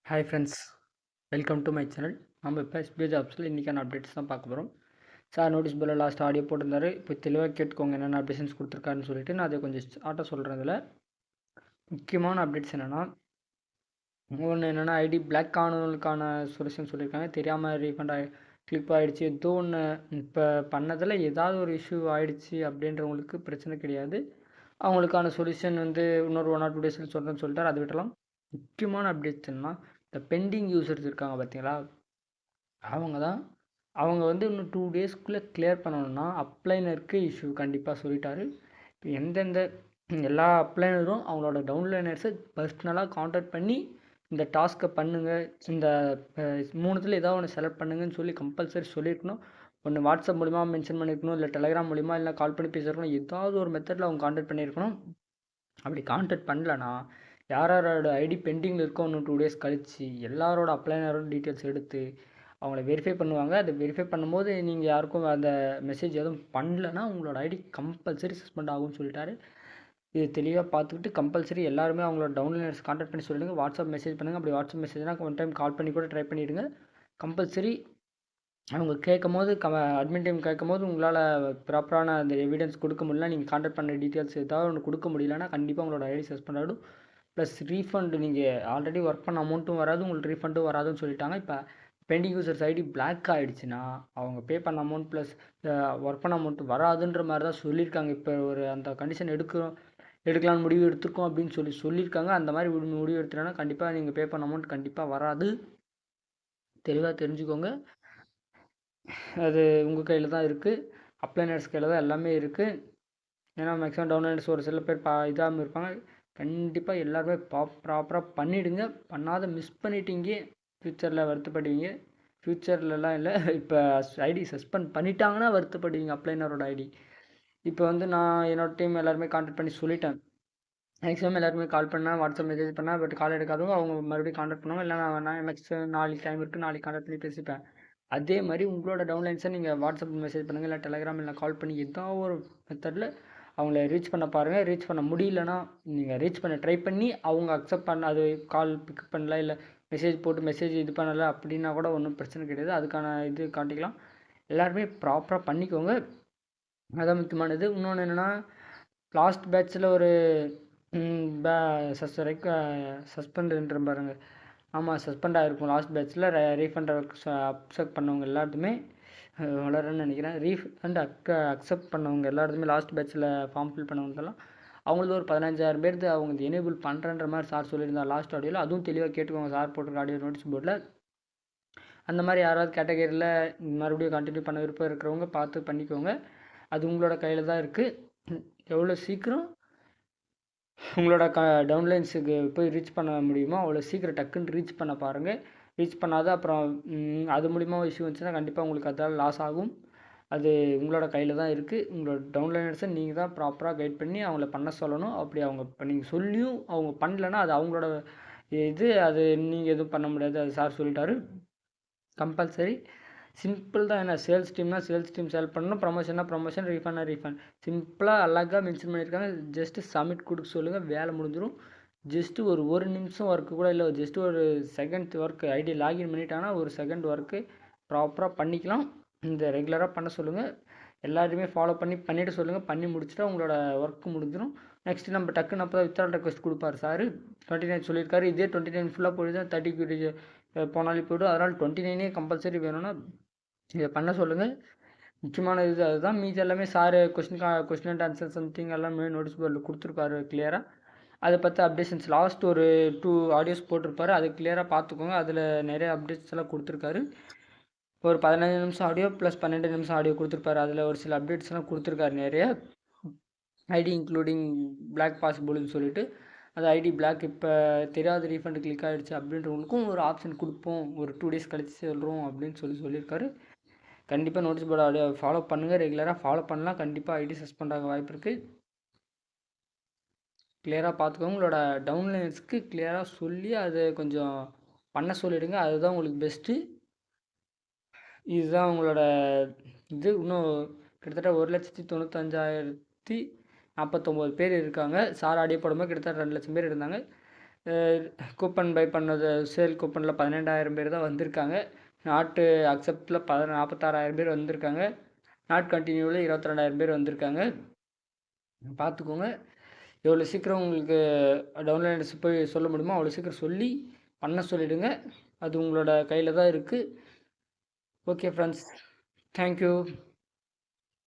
Hi friends, welcome to my channel. நம்ம இப்போ SBI ஜாப்ஸில் இன்றைக்கான அப்டேட்ஸ் தான் பார்க்க போகிறோம். சார் நோட்டீஸ் போர்டில் லாஸ்ட் ஆடியோ போட்டிருந்தாரு. இப்போ தெளிவாக கேட்டுக்கோங்க என்னென்ன அப்டேஷன்ஸ் கொடுத்துருக்காருன்னு சொல்லிட்டு நான் அதை கொஞ்சம் ஷார்ட்டாக சொல்கிறேன். இதில் முக்கியமான அப்டேட்ஸ் ஒன்று என்னென்னா ஐடி பிளாக் ஆனவங்களுக்கான சொல்யூஷன் சொல்லியிருக்காங்க. தெரியாமல் ரீஃபண்ட் கிளிக் ஆகிடுச்சு, ஏதோ ஒன்று இப்போ பண்ணதில் ஏதாவது ஒரு இஷ்யூ ஆகிடுச்சு அப்படின்றவங்களுக்கு பிரச்சனை கிடையாது. அவங்களுக்கான சொல்யூஷன் இன்னொரு 1 or 2 டேஸில் சொல்கிறேன்னு சொல்லிட்டார். அதை விட்டலாம். முக்கியமான அப்டேட்ஸ் என்னன்னா, இந்த பெண்டிங் யூசர்ஸ் இருக்காங்க பார்த்தீங்களா, அவங்க இன்னும் 2 டேஸ்க்குள்ளே கிளியர் பண்ணணும்னா அப்ளைனருக்கு இஷ்யூ கண்டிப்பாக சொல்லிட்டாரு. இப்போ எந்தெந்த எல்லா அப்ளைனரும் அவங்களோட டவுன்லைனர்ஸை பர்சனலாக காண்டாக்ட் பண்ணி இந்த டாஸ்க்கை பண்ணுங்கள், இந்த 3த்தில் ஏதாவது ஒன்று செலக்ட் பண்ணுங்கன்னு சொல்லி கம்பல்சரி சொல்லியிருக்கணும். ஒன்று வாட்ஸ்அப் மூலிமா மென்ஷன் பண்ணியிருக்கணும், இல்லை டெலகிராம் மூலிமா, இல்லை கால் பண்ணி பேசியிருக்கணும். ஏதாவது ஒரு மெத்தடில் அவங்க காண்டாக்ட் பண்ணியிருக்கணும். அப்படி காண்டாக்ட் பண்ணலன்னா யாரோட ஐடி பெண்டிங்கில் இருக்கோ இன்னும் 2 டேஸ் கழித்து எல்லாரோட அப்ளைனரோட டீட்டெயில்ஸ் எடுத்து அவங்கள வெரிஃபை பண்ணுவாங்க. அதை வெரிஃபை பண்ணும்போது நீங்கள் யாருக்கும் அந்த மெசேஜ் எதுவும் பண்ணலன்னா உங்களோட ஐடி கம்பல்சரி சஸ்பெண்ட் ஆகும்னு சொல்லிட்டாரு. இது தெளிவாக பார்த்துக்கிட்டு கம்பல்சரி எல்லாருமே அவங்களோட டவுன்லைனர்ஸ் காண்டாக்ட் பண்ணி சொல்லுங்கள், வாட்ஸ்அப் மெசேஜ் பண்ணுங்கள். அப்படி வாட்ஸ்அப் மெசேஜ்னால் ஒன் டைம் கால் பண்ணி கூட ட்ரை பண்ணிவிடுங்க. கம்பல்சரி அவங்க கேட்கும் போது அட்மின் டைம் கேட்கும் போது உங்களால் ப்ராப்பரான அந்த எவிடன்ஸ் கொடுக்க முடியல, நீங்கள் காண்டாக்ட் பண்ண டீட்டெயில்ஸ் ஏதாவது ஒன்று கொடுக்க முடியலன்னா கண்டிப்பாக உங்களோட ஐடி சஸ்பெண்ட் ஆகிடும். ப்ளஸ் ரீஃபண்ட் நீங்கள் ஆல்ரெடி ஒர்க் பண்ண அமௌண்ட்டும் வராது, உங்களுக்கு ரீஃபண்டும் வராதுன்னு சொல்லிட்டாங்க. இப்போ பெண்டிங் யூசர்ஸ் ஐடி பிளாக் ஆகிடுச்சுன்னா அவங்க பே பண்ண அமௌண்ட் ப்ளஸ் ஒர்க் பண்ண அமௌண்ட் வராதுன்ற மாதிரி தான் சொல்லியிருக்காங்க. இப்போ ஒரு அந்த கண்டிஷன் எடுக்கலான்னு முடிவு எடுத்துருக்கோம் அப்படின்னு சொல்லியிருக்காங்க. அந்த மாதிரி முடிவு எடுத்துட்டோன்னா கண்டிப்பாக நீங்கள் பே பண்ண அமௌண்ட் கண்டிப்பாக வராது. தெளிவாக தெரிஞ்சுக்கோங்க. அது உங்கள் கையில் தான் இருக்குது, அப்ளைனர்ஸ் கையில் தான் எல்லாமே இருக்குது. ஏன்னா மேக்ஸிமம் டவுன்லைனர்ஸ் ஒரு சில பேர் இதாமல் இருப்பாங்க. கண்டிப்பாக எல்லாருமே ப்ராப்பராக பண்ணிவிடுங்க. பண்ணாத மிஸ் பண்ணிட்டீங்க ஃப்யூச்சரில் வருத்தப்படுவீங்க. ஃப்யூச்சர்லலாம் இல்லை, இப்போ ஐடி சஸ்பெண்ட் பண்ணிட்டாங்கன்னா வருத்தப்படுவீங்க அப்ளைனரோட ஐடி. இப்போ நான் என்னோடய டீம் எல்லாருமே காண்டாக்ட் பண்ணி சொல்லிட்டேன். மேக்ஸிமம் எல்லாருமே கால் பண்ணால் வாட்ஸ்அப் மெசேஜ் பண்ணால் பட் கால் எடுக்காதவங்க அவங்க மறுபடியும் காண்டாக்ட் பண்ணுவாங்க. இல்லை நான் மேக்ஸிமம் நாளைக்கு டைம் இருக்குது, நாளைக்கு காண்டாக்ட் பண்ணி பேசிப்பேன். அதே மாதிரி உங்களோட டவுன்லைன்ஸை நீங்கள் வாட்ஸ்அப் மெசேஜ் பண்ணுங்கள், இல்லை டெலகிராம், இல்லை கால் பண்ணி ஏதாவது ஒரு மெத்தடில் அவங்கள ரீச் பண்ண பாருங்கள். ரீச் பண்ண முடியலன்னா நீங்கள் ரீச் பண்ண ட்ரை பண்ணி அவங்க அக்செப்ட் பண்ண அது கால் பிக்கப் பண்ணல, இல்லை மெசேஜ் போட்டு மெசேஜ் இது பண்ணலை அப்படின்னா கூட ஒன்றும் பிரச்சனை கிடையாது. அதுக்கான இது காட்டிக்கலாம். எல்லாருமே ப்ராப்பராக பண்ணிக்கோங்க, அதான் முக்கியமானது. இன்னொன்று என்னென்னா, லாஸ்ட் பேட்சில் ஒரு சஸ்பெண்டுன்ற பாருங்கள். ஆமாம், சஸ்பெண்ட் ஆகிருக்கும் லாஸ்ட் பேட்சில். ரீஃபண்ட் அக்செப்ட் பண்ணவங்க எல்லாத்துமே வளரன்னு நினைக்கிறேன். ரீஃபண்ட் அக்செப்ட் பண்ணவங்க எல்லாத்துமே லாஸ்ட் பேட்சில் ஃபார்ம் ஃபில் பண்ணவங்கலாம் அவங்களுக்கு ஒரு 15,000 பேருக்கு அவங்க எனேபிள் பண்ணுறன்ற மாதிரி சார் சொல்லியிருந்தார் லாஸ்ட் ஆடியோவில். அதுவும் தெளிவாக கேட்டுக்கோங்க, சார் போட்டிருக்க ஆடியோ நோட்டீஸ் போர்டில். அந்த மாதிரி யாராவது கேட்டகரியில் மறுபடியும் கண்டினியூ பண்ண விருப்பம் இருக்கிறவங்க பார்த்து பண்ணிக்கோங்க. அது உங்களோட கையில் தான் இருக்குது. எவ்வளோ சீக்கிரம் உங்களோட டவுன்லைன்ஸுக்கு போய் ரீச் பண்ண முடியுமோ அவ்வளோ சீக்கிரம் டக்குன்னு ரீச் பண்ண பாருங்கள். ரீச் பண்ணாத அப்புறம் அது மூலிமா இஷ்யூ வந்துச்சுன்னா கண்டிப்பாக உங்களுக்கு அதால் லாஸ் ஆகும். அது உங்களோட கையில் தான் இருக்குது. உங்களோட டவுன்லைனர்ஸை நீங்கள் தான் ப்ராப்பராக கைட் பண்ணி அவங்கள பண்ண சொல்லணும். அப்படி அவங்க இப்போ நீங்கள் சொல்லியும் அவங்க பண்ணலன்னா அது அவங்களோட இது, அது நீங்கள் எதுவும் பண்ண முடியாது. அது சார் சொல்லிட்டாரு. கம்பல்சரி சிம்பிள் தான். என்ன சேல்ஸ் டீம்னா சேல்ஸ் டீம் சேல் பண்ணணும், ப்ரமோஷன்னா ப்ரமோஷன், ரீஃபண்ட்னா ரீஃபண்ட். சிம்பிளாக அழகாக மென்ஷன் பண்ணியிருக்காங்க. ஜஸ்ட்டு சப்மிட் கொடுக்க சொல்லுங்கள், வேலை முடிஞ்சிடும். ஜஸ்ட்டு ஒரு நிமிஷம் ஒர்க்கு கூட இல்லை, ஜஸ்ட்டு ஒரு செகண்ட் ஒர்க்கு. ஐடி லாகின் பண்ணிட்டாங்கன்னா ஒரு செகண்ட் ஒர்க்கு ப்ராப்பராக பண்ணிக்கலாம். இந்த ரெகுலராக பண்ண சொல்லுங்கள். எல்லாருமே ஃபாலோ பண்ணிவிட்டு சொல்லுங்கள். பண்ணி முடிச்சுட்டா உங்களோட ஒர்க்கு முடிஞ்சிடும். நெக்ஸ்ட்டு நம்ம டக்குன்னு அப்போ தான் வித்ட்ரால் ரெக்வஸ்ட் கொடுப்பாரு சார். 29 சொல்லியிருக்காரு. இதே 29 ஃபுல்லாக போய் தான் 30 போனாலும் போய்டும். அதனால் 29 கம்பல்சரி வேணும்னா இதை பண்ண சொல்லுங்கள். முக்கியமான இது அதுதான். மீதி எல்லாமே sir question and answer something எல்லாமே நோட்டீஸ் போர்டில் கொடுத்துருப்பாரு கிளியராக. அதை பற்றி அப்டேஷன்ஸ் லாஸ்ட் ஒரு 2 ஆடியோஸ் போட்டிருப்பாரு, அது கிளியராக பார்த்துக்கோங்க. அதில் நிறைய அப்டேட்ஸ் எல்லாம் கொடுத்துருக்காரு. ஒரு 15 நிமிஷம் ஆடியோ ப்ளஸ் 12 நிமிஷம் ஆடியோ கொடுத்துருப்பாரு. அதில் ஒரு சில அப்டேட்ஸ்லாம் கொடுத்துருக்காரு நிறைய. ஐடி இன்க்ளூடிங் பிளாக் பாசிபிள்னு சொல்லிட்டு, அது ஐடி பிளாக் இப்போ தெரியாத ரீஃபண்ட் கிளிக் ஆகிடுச்சு அப்படின்றவங்களுக்கும் ஒரு ஆப்ஷன் கொடுப்போம், ஒரு 2 டேஸ் கழிச்சு சொல்கிறோம் அப்படின்னு சொல்லியிருக்காரு. கண்டிப்பாக நோட்டீஸ் போர்டு ஆடியோ ஃபாலோ பண்ணுங்கள். ரெகுலராக ஃபாலோ பண்ணலாம். கண்டிப்பாக ஐடி சஸ்பெண்ட் ஆக வாய்ப்பு இருக்குது. கிளியராக பார்த்துக்கோங்க. உங்களோட டவுன்லைன்ஸ்க்கு கிளியராக சொல்லி அதை கொஞ்சம் பண்ண சொல்லிவிடுங்க. அதுதான் உங்களுக்கு பெஸ்ட்டு. இதுதான் உங்களோட இது. இன்னும் கிட்டத்தட்ட 1,95,049 பேர் இருக்காங்க. சார் ஆடியோ போடும்போது கிட்டத்தட்ட 2 லட்சம் பேர் இருந்தாங்க. கூப்பன் பை பண்ணது சேல் கூப்பனில் 12,000 பேர் தான் வந்திருக்காங்க. நாட்டு அக்செப்டில் 46,000 பேர் வந்திருக்காங்க. நாட் கண்டினியூவில் 22,000 பேர் வந்திருக்காங்க. பார்த்துக்கோங்க. எவ்வளோ சீக்கிரம் உங்களுக்கு டவுன்லைனர்ஸ் போய் சொல்ல முடியுமோ அவ்வளோ சீக்கிரம் சொல்லி பண்ண சொல்லிவிடுங்க. அது உங்களோட கையில் தான் இருக்குது. Okay friends, thank you.